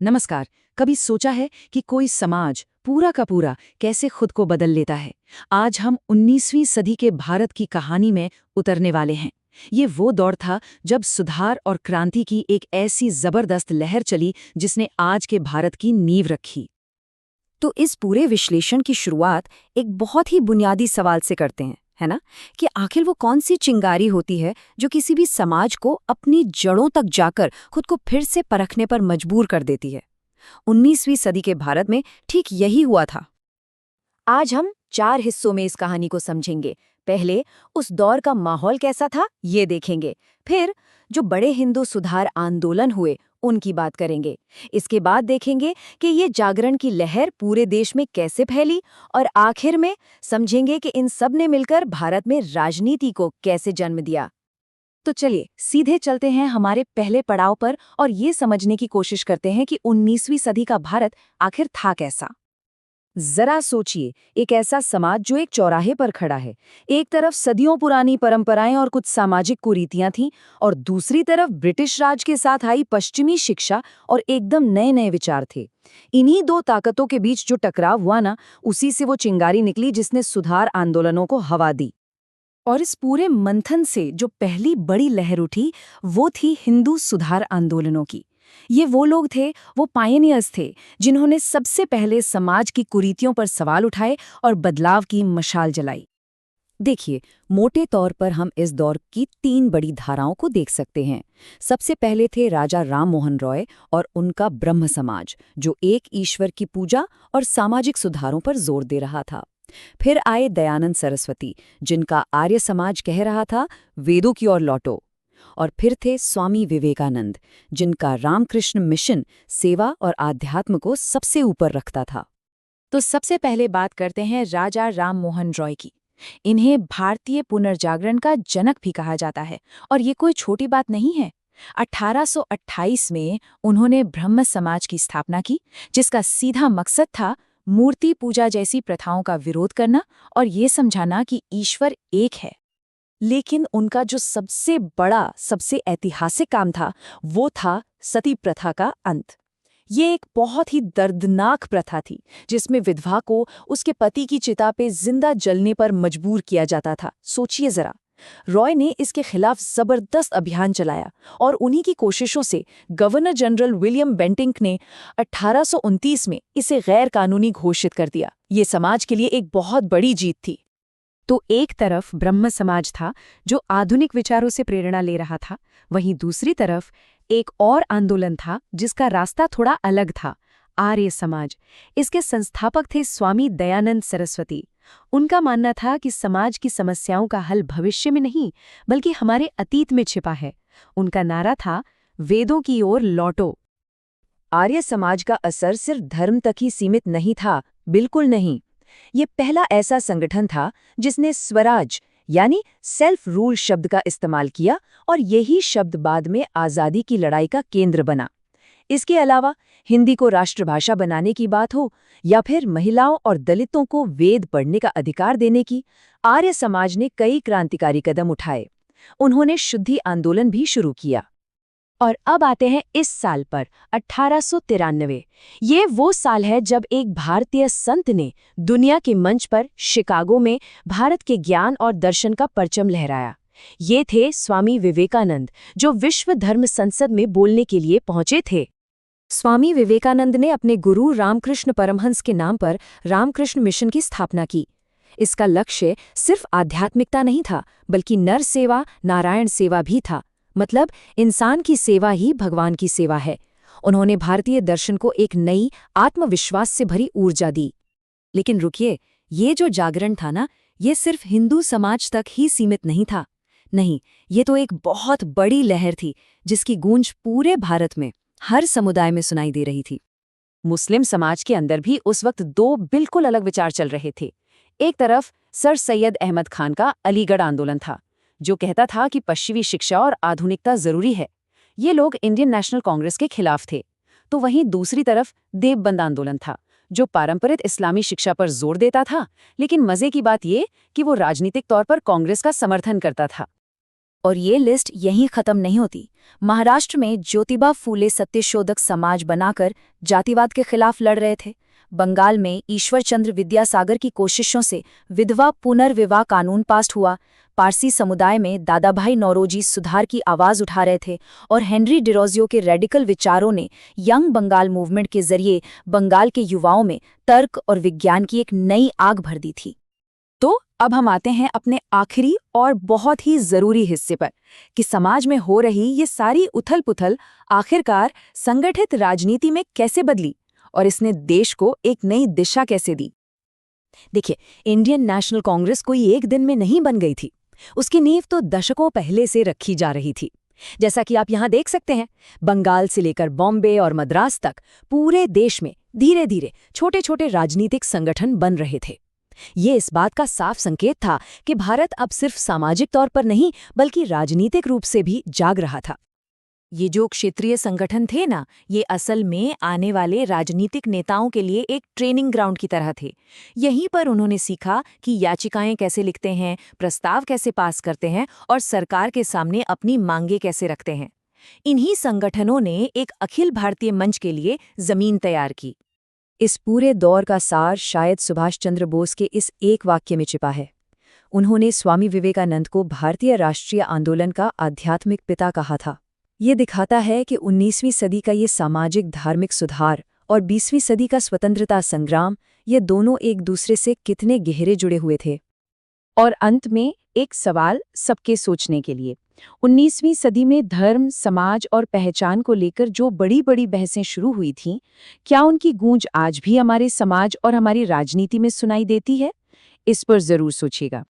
नमस्कार। कभी सोचा है कि कोई समाज पूरा का पूरा कैसे खुद को बदल लेता है? आज हम 19वीं सदी के भारत की कहानी में उतरने वाले हैं। ये वो दौर था जब सुधार और क्रांति की एक ऐसी जबरदस्त लहर चली जिसने आज के भारत की नींव रखी। तो इस पूरे विश्लेषण की शुरुआत एक बहुत ही बुनियादी सवाल से करते हैं, है ना? कि आखिर वो कौन सी चिंगारी होती है जो किसी भी समाज को अपनी जड़ों तक जाकर खुद को फिर से परखने पर मजबूर कर देती है। 19वीं सदी के भारत में ठीक यही हुआ था। आज हम 4 हिस्सों में इस कहानी को समझेंगे। पहले उस दौर का माहौल कैसा था, ये देखेंगे। फिर जो बड़े हिंदू सुधार आंदोलन हुए, उनकी बात करेंगे। इसके बाद देखेंगे कि ये जागरण की लहर पूरे देश में कैसे फैली, और आखिर में समझेंगे कि इन सब ने मिलकर भारत में राजनीति को कैसे जन्म दिया। तो चलिए सीधे चलते हैं हमारे पहले पड़ाव पर और ये समझने की कोशिश करते हैं कि 19वीं सदी का भारत आखिर था कैसा। जरा सोचिए, एक ऐसा समाज जो एक चौराहे पर खड़ा है। एक तरफ सदियों पुरानी परंपराएं और कुछ सामाजिक कुरीतियां थीं, और दूसरी तरफ ब्रिटिश राज के साथ आई पश्चिमी शिक्षा और एकदम नए नए विचार थे। इन्हीं दो ताकतों के बीच जो टकराव हुआ ना, उसी से वो चिंगारी निकली जिसने सुधार आंदोलनों को हवा दी। और इस पूरे मंथन से जो पहली बड़ी लहर उठी, वो थी हिंदू सुधार आंदोलनों की। ये वो लोग थे, वो पायनियर्स थे, जिन्होंने सबसे पहले समाज की कुरीतियों पर सवाल उठाए और बदलाव की मशाल जलाई। देखिए, मोटे तौर पर हम इस दौर की 3 बड़ी धाराओं को देख सकते हैं। सबसे पहले थे राजा राम मोहन रॉय और उनका ब्रह्म समाज, जो एक ईश्वर की पूजा और सामाजिक सुधारों पर जोर दे रहा था। फिर आए दयानंद सरस्वती, जिनका आर्य समाज कह रहा था, वेदों की ओर लौटो। और फिर थे स्वामी विवेकानंद, जिनका रामकृष्ण मिशन सेवा और आध्यात्म को सबसे ऊपर रखता था। तो सबसे पहले बात करते हैं राजा राम मोहन रॉय की। इन्हें भारतीय पुनर्जागरण का जनक भी कहा जाता है, और ये कोई छोटी बात नहीं है। 1828 में उन्होंने ब्रह्म समाज की स्थापना की, जिसका सीधा मकसद था मूर्ति पूजा जैसी प्रथाओं का विरोध करना और ये समझाना कि ईश्वर एक है। लेकिन उनका जो सबसे बड़ा, सबसे ऐतिहासिक काम था, वो था सती प्रथा का अंत। ये एक बहुत ही दर्दनाक प्रथा थी, जिसमें विधवा को उसके पति की चिता पे जिंदा जलने पर मजबूर किया जाता था। सोचिए जरा। रॉय ने इसके खिलाफ जबरदस्त अभियान चलाया, और उन्हीं की कोशिशों से गवर्नर जनरल विलियम बेंटिंक ने 1829 में इसे गैर कानूनी घोषित कर दिया। ये समाज के लिए एक बहुत बड़ी जीत थी। तो एक तरफ ब्रह्म समाज था, जो आधुनिक विचारों से प्रेरणा ले रहा था। वहीं दूसरी तरफ एक और आंदोलन था जिसका रास्ता थोड़ा अलग था, आर्य समाज। इसके संस्थापक थे स्वामी दयानंद सरस्वती। उनका मानना था कि समाज की समस्याओं का हल भविष्य में नहीं, बल्कि हमारे अतीत में छिपा है। उनका नारा था, वेदों की ओर लौटो। आर्य समाज का असर सिर्फ धर्म तक ही सीमित नहीं था, बिल्कुल नहीं। ये पहला ऐसा संगठन था जिसने स्वराज यानी सेल्फ रूल शब्द का इस्तेमाल किया, और यही शब्द बाद में आज़ादी की लड़ाई का केंद्र बना। इसके अलावा हिंदी को राष्ट्रभाषा बनाने की बात हो, या फिर महिलाओं और दलितों को वेद पढ़ने का अधिकार देने की, आर्य समाज ने कई क्रांतिकारी कदम उठाए। उन्होंने शुद्धि आंदोलन भी शुरू किया। और अब आते हैं इस साल पर, 1893। ये वो साल है जब एक भारतीय संत ने दुनिया के मंच पर शिकागो में भारत के ज्ञान और दर्शन का परचम लहराया। ये थे स्वामी विवेकानंद, जो विश्व धर्म संसद में बोलने के लिए पहुंचे थे। स्वामी विवेकानंद ने अपने गुरु रामकृष्ण परमहंस के नाम पर रामकृष्ण मिशन की स्थापना की। इसका लक्ष्य सिर्फ आध्यात्मिकता नहीं था, बल्कि नर सेवा, नारायण सेवा भी था। मतलब इंसान की सेवा ही भगवान की सेवा है। उन्होंने भारतीय दर्शन को एक नई, आत्मविश्वास से भरी ऊर्जा दी। लेकिन रुकिए, ये जो जागरण था ना, ये सिर्फ हिंदू समाज तक ही सीमित नहीं था। नहीं, ये तो एक बहुत बड़ी लहर थी, जिसकी गूंज पूरे भारत में, हर समुदाय में सुनाई दे रही थी। मुस्लिम समाज के अंदर भी उस वक्त 2 बिल्कुल अलग विचार चल रहे थे। एक तरफ सर सैयद अहमद खान का अलीगढ़ आंदोलन था, जो कहता था कि पश्चिमी शिक्षा और आधुनिकता जरूरी है। ये लोग इंडियन नेशनल कांग्रेस के खिलाफ थे। तो वहीं दूसरी तरफ देवबंद आंदोलन था, जो पारंपरिक इस्लामी शिक्षा पर जोर देता था, लेकिन मजे की बात ये कि वो राजनीतिक तौर पर कांग्रेस का समर्थन करता था। और ये लिस्ट यहीं खत्म नहीं होती। महाराष्ट्र में ज्योतिबा फूले सत्यशोधक समाज बनाकर जातिवाद के खिलाफ लड़ रहे थे। बंगाल में ईश्वरचंद्र विद्यासागर की कोशिशों से विधवा पुनर्विवाह कानून पास हुआ। पारसी समुदाय में दादाभाई नौरोजी सुधार की आवाज उठा रहे थे और हेनरी डिरोजियो के रेडिकल विचारों ने यंग बंगाल मूवमेंट के जरिए बंगाल के युवाओं में तर्क और विज्ञान की एक नई आग भर दी थी। तो अब हम आते हैं अपने आखिरी और बहुत ही जरूरी हिस्से पर कि समाज में हो रही ये सारी उथल-पुथल आखिरकार संगठित राजनीति में कैसे बदली और इसने देश को एक नई दिशा कैसे दी। देखिए, इंडियन नेशनल कांग्रेस कोई एक दिन में नहीं बन गई थी। उसकी नींव तो दशकों पहले से रखी जा रही थी। जैसा कि आप यहाँ देख सकते हैं, बंगाल से लेकर बॉम्बे और मद्रास तक पूरे देश में धीरे धीरे छोटे छोटे राजनीतिक संगठन बन रहे थे। ये इस बात का साफ संकेत था कि भारत अब सिर्फ सामाजिक तौर पर नहीं बल्कि राजनीतिक रूप से भी जाग रहा था। ये जो क्षेत्रीय संगठन थे ना, ये असल में आने वाले राजनीतिक नेताओं के लिए एक ट्रेनिंग ग्राउंड की तरह थे। यहीं पर उन्होंने सीखा कि याचिकाएं कैसे लिखते हैं, प्रस्ताव कैसे पास करते हैं और सरकार के सामने अपनी मांगे कैसे रखते हैं। इन्हीं संगठनों ने एक अखिल भारतीय मंच के लिए जमीन तैयार की। इस पूरे दौर का सार शायद सुभाष चंद्र बोस के इस एक वाक्य में छिपा है। उन्होंने स्वामी विवेकानंद को भारतीय राष्ट्रीय आंदोलन का आध्यात्मिक पिता कहा था। ये दिखाता है कि 19वीं सदी का ये सामाजिक धार्मिक सुधार और 20वीं सदी का स्वतंत्रता संग्राम, ये दोनों एक दूसरे से कितने गहरे जुड़े हुए थे। और अंत में एक सवाल सबके सोचने के लिए, 19वीं सदी में धर्म, समाज और पहचान को लेकर जो बड़ी बड़ी बहसें शुरू हुई थीं, क्या उनकी गूंज आज भी हमारे समाज और हमारी राजनीति में सुनाई देती है? इस पर जरूर सोचिएगा।